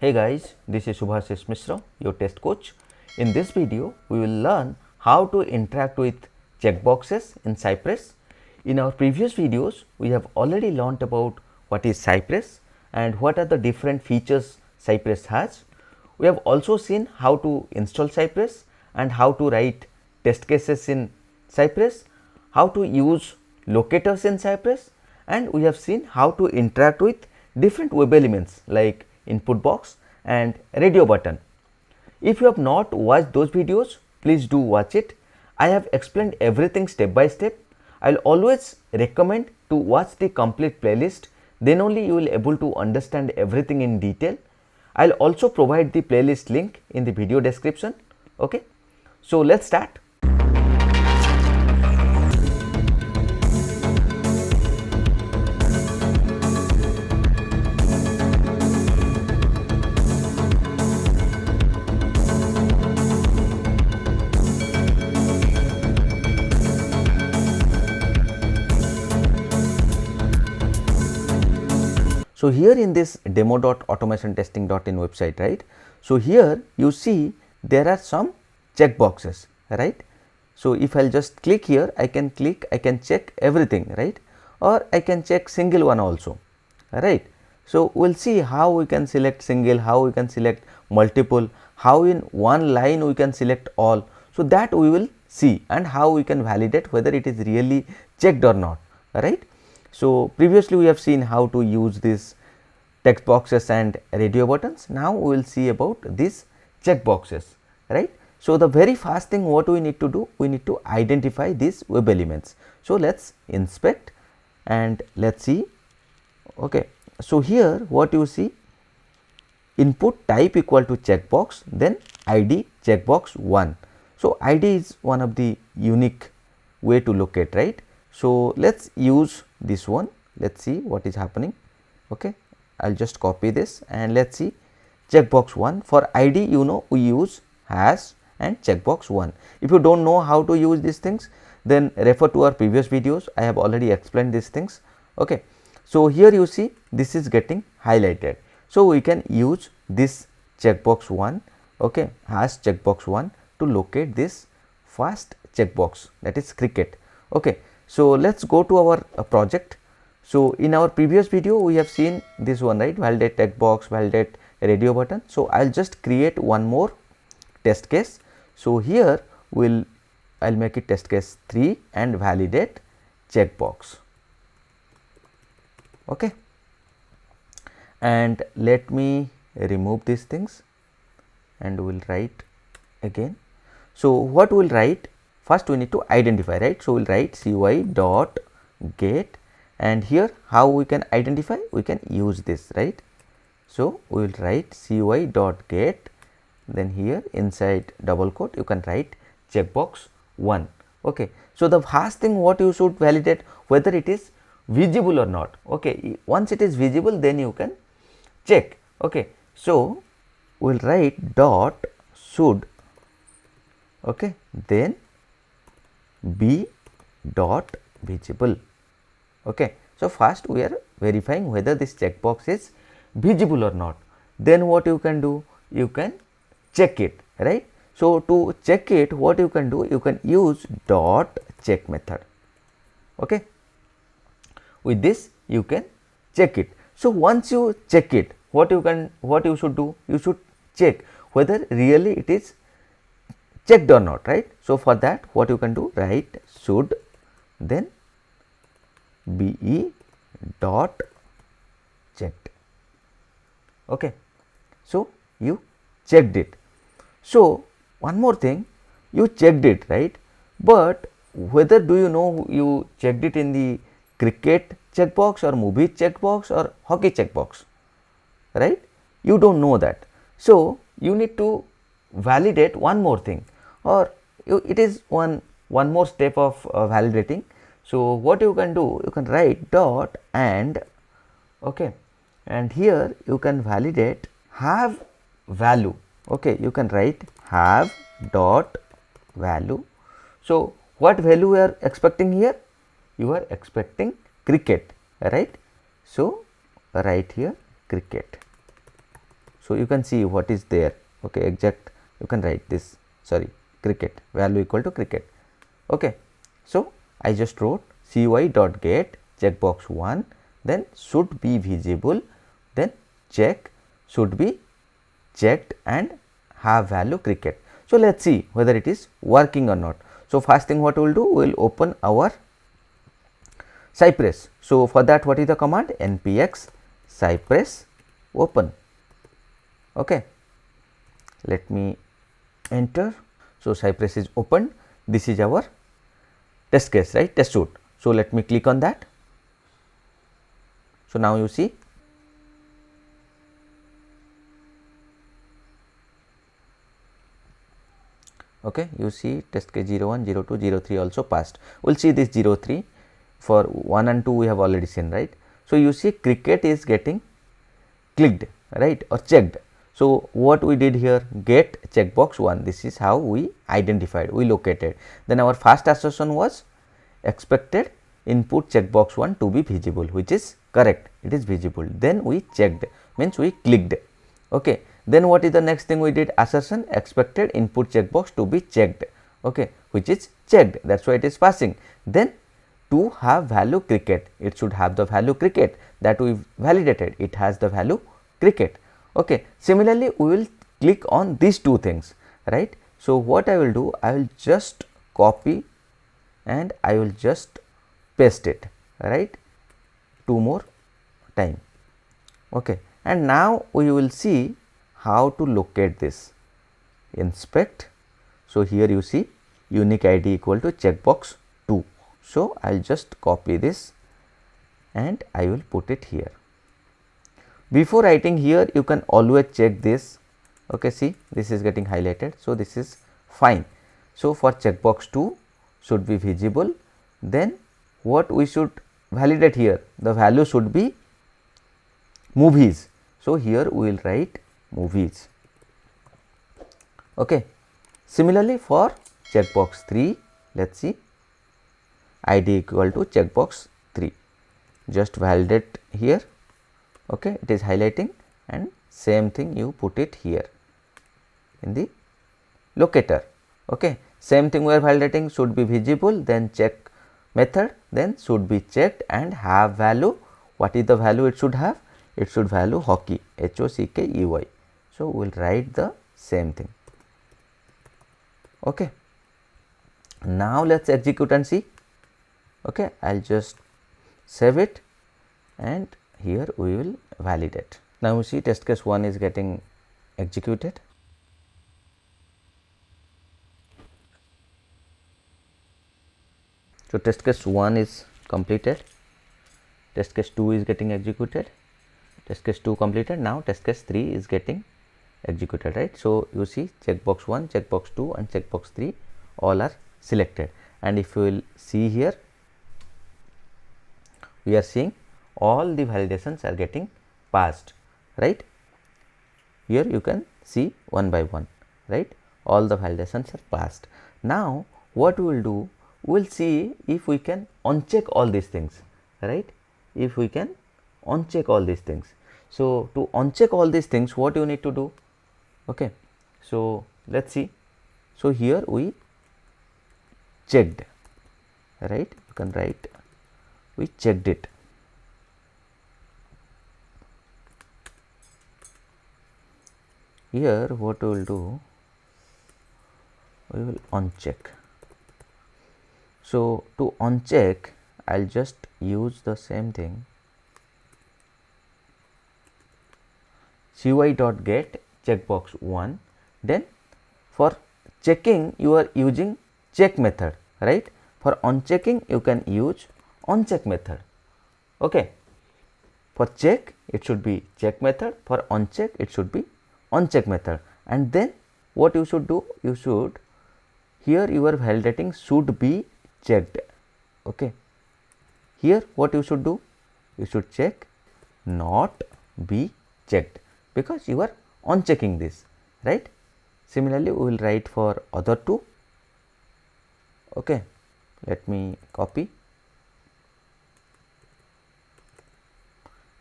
Hey guys, this is Subhashish Mishra, your test coach. In this video, we will learn how to interact with checkboxes in Cypress. In our previous videos, we have already learnt about what is Cypress and what are the different features Cypress has. We have also seen how to install Cypress and how to write test cases in Cypress, how to use locators in Cypress, and we have seen how to interact with different web elements like input box and radio button. If you have not watched those videos, please do watch it. I have explained everything step by step. I'll always recommend to watch the complete playlist, then only you will able to understand everything in detail. I'll also provide the playlist link in the video description. Okay, so let's start. So here in this demo.automationtesting.in website, right? So here you see there are some checkboxes, right? So if I'll just click here, I can check everything, right? Or I can check single one also, right? So we'll see how we can select single, how we can select multiple, how in one line we can select all. So that we will see, and how we can validate whether it is really checked or not, right? So previously we have seen how to use these text boxes and radio buttons. Now we will see about these check boxes, right? So the very first thing what we need to do, we need to identify these web elements. So let's inspect and let's see. Okay, so here what you see, input type equal to checkbox, then ID checkbox 1. So ID is one of the unique way to locate, right? So let's use this one. Let's see what is happening. Okay, I'll just copy this and let's see checkbox 1. For ID, you know, we use hash and checkbox 1. If you don't know how to use these things, then refer to our previous videos. I have already explained these things. Okay, so here you see this is getting highlighted. So we can use this checkbox 1, okay, hash checkbox 1 to locate this first checkbox, that is cricket. Okay, so let's go to our project. So in our previous video we have seen this one, right? Validate text box, validate radio button. So I'll just create one more test case. So here I'll make it test case 3 and validate checkbox. Okay, and let me remove these things and we'll write again. So what we'll write, first we need to identify, right? So we'll write CUI dot get, and here how we can identify, we can use this, right? So we will write CUI dot get, then here inside double quote you can write checkbox 1. Okay, so the first thing what you should validate whether it is visible or not. Okay, once it is visible then you can check. Okay, so we'll write dot should, okay, then be dot visible. Okay, so first we are verifying whether this checkbox is visible or not. Then what you can do, you can check it, right? So to check it, what you can do, you can use dot check method. Okay, with this you can check it. So once you check it, what you should do, you should check whether really it is checked or not, right? So for that what you can do, write should then be dot checked. Okay, so you checked it. So one more thing, you checked it, right? But whether do you know you checked it in the cricket checkbox or movie checkbox or hockey checkbox, right? You don't know that. So you need to validate one more thing, or it is one more step of validating. So what you can do, you can write dot and, okay, and here you can validate have value. Okay, you can write have dot value. So what value we are expecting here? You are expecting cricket, right? So write here cricket. So you can see what is there. Okay, exact, you can write this, sorry, cricket, value equal to cricket. Okay, so I just wrote CUI dot get checkbox 1, then should be visible, then check should be checked and have value cricket. So let's see whether it is working or not. So first thing what we will do, we will open our Cypress. So for that, what is the command? npx cypress open. Okay, let me enter. So Cypress is opened. This is our test case, right, test suite. So let me click on that. So now you see, okay, you see test case 01, 02, 03 also passed. We will see this 03 for 1 and 2 we have already seen, right. So you see cricket is getting clicked, right, or checked. So what we did here, get checkbox 1, this is how we identified, we located. Then our first assertion was expected input checkbox 1 to be visible, which is correct, it is visible. Then we checked, means we clicked. Okay, then what is the next thing we did? Assertion expected input checkbox to be checked, okay, which is checked, that's why it is passing. Then to have value cricket, it should have the value cricket, that we validated, it has the value cricket. Okay, similarly we will click on these two things, right. So what I will do, I will just copy and I will just paste it, right, 2 more time. Okay, and now we will see how to locate this. Inspect. So here you see unique ID equal to checkbox 2. So I will just copy this and I will put it here. Before writing here, you can always check this. Okay, see this is getting highlighted, so this is fine. So for checkbox 2 should be visible, then what we should validate here, the value should be movies. So here we will write movies. Okay, similarly for checkbox 3, let's see, ID equal to checkbox 3, just validate here. Okay, it is highlighting, and same thing you put it here in the locator. Okay, same thing we are validating, should be visible, then check method, then should be checked and have value. What is the value it should have? It should value hockey, HOCKEY. So we will write the same thing. Okay, now let's execute and see. Okay, I'll just save it and here we will validate. Now you see test case 1 is getting executed. So test case 1 is completed, test case 2 is getting executed, test case 2 completed. Now test case 3 is getting executed, right. So you see checkbox 1, checkbox 2 and checkbox 3 all are selected, and if you will see here, we are seeing all the validations are getting passed, right. Here you can see one by one, right, all the validations are passed. Now what we will do, we will see if we can uncheck all these things, right, if we can uncheck all these things. So to uncheck all these things, what you need to do? Okay, so let's see. So here we checked, right, you can write we checked it. Here what we will do, we will uncheck. So to uncheck, I'll just use the same thing, CUI.get checkbox 1. Then for checking you are using check method, right. For unchecking you can use uncheck method. Okay, for check it should be check method, for uncheck it should be uncheck method. And then what you should do, you should, here you are validating should be checked. Okay, here what you should do, you should check not be checked, because you are unchecking this, right. Similarly we will write for other two. Okay, let me copy,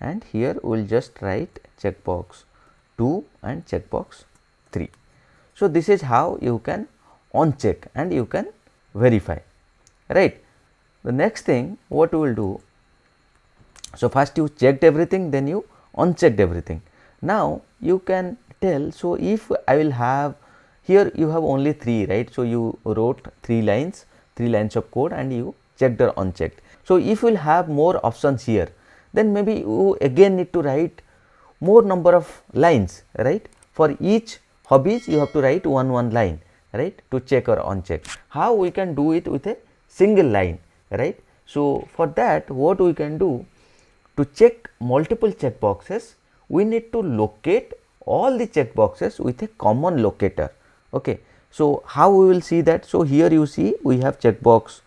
and here we will just write checkbox 2 and checkbox 3. So, this is how you can uncheck and you can verify, right. The next thing what we will do, so first you checked everything, then you unchecked everything. Now you can tell, so if I will have, here you have only 3, right. So, you wrote 3 lines of code and you checked or unchecked. So, if you will have more options here, then maybe you again need to write more number of lines, right. For each hobbies you have to write one line, right, to check or uncheck. How we can do it with a single line, right. So, for that what we can do, to check multiple checkboxes, we need to locate all the checkboxes with a common locator. Okay. So, how we will see that? So, here you see we have checkbox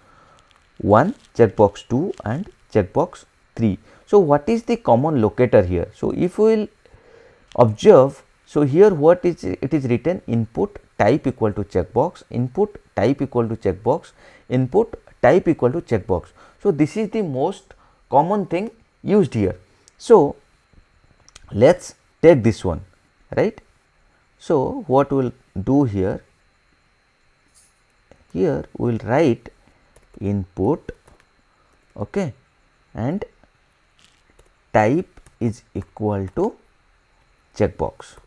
1, checkbox 2 and checkbox 3. So, what is the common locator here? So, if we will observe, so here what is it is written, input type equal to checkbox, input type equal to checkbox, input type equal to checkbox. So, this is the most common thing used here. So, let us take this one, right. So, what we will do here, here we will write input, okay, and type is equal to checkbox,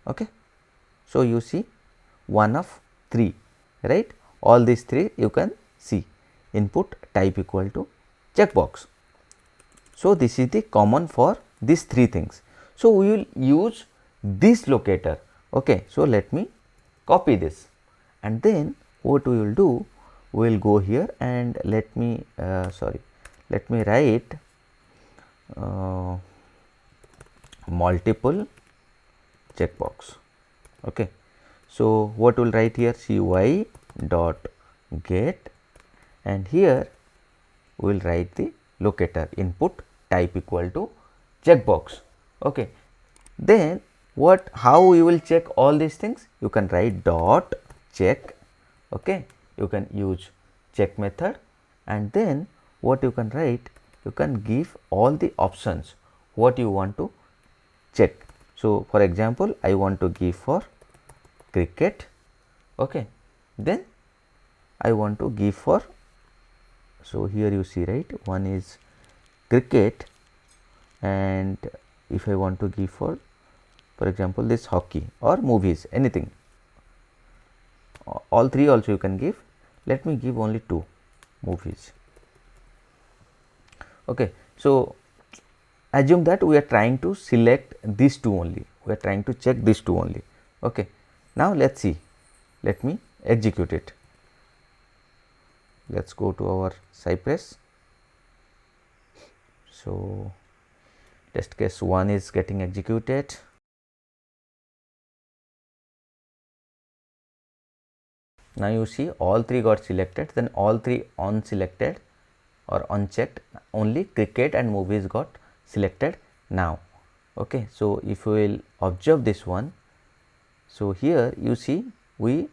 okay. So, you see 1 of 3, right, all these 3 you can see, input type equal to checkbox. So, this is the common for these 3 things. So, we will use this locator, okay. So, let me copy this and then what we will do, we will go here and let me let me write multiple checkbox, okay. So, what we will write here, CUI dot get, and here we will write the locator, input type equal to checkbox, okay. Then what, how we will check all these things, you can write dot check, okay. You can use check method and then what you can write, you can give all the options what you want to check. So, for example, I want to give for cricket, okay. Then I want to give for, so here you see, right, one is cricket, and if I want to give for example this hockey or movies, anything, all 3 also you can give. Let me give only 2, movies, okay. So, assume that we are trying to select these 2 only, we are trying to check these 2 only, okay. Now, let us see, let me execute it. Let us go to our Cypress. So, test case 1 is getting executed. Now, you see all 3 got selected, then all 3 unselected or unchecked, only cricket and movies got selected now, okay. So, if we will observe this one, so here you see we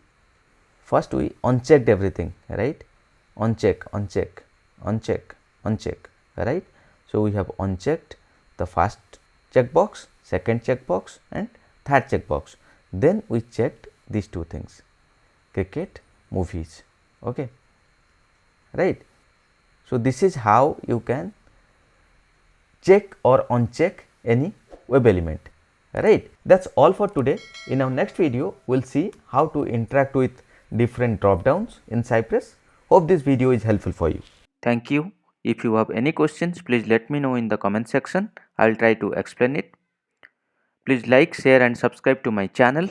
first we unchecked everything, right, uncheck, uncheck, uncheck, uncheck, right. So, we have unchecked the first checkbox, second checkbox and third checkbox, then we checked these 2 things, cricket, movies, okay, right. So, this is how you can check or uncheck any web element, right. That is all for today. In our next video, we will see how to interact with different drop downs in Cypress. Hope this video is helpful for you. Thank you. If you have any questions, please let me know in the comment section. I will try to explain it. Please like, share and subscribe to my channel.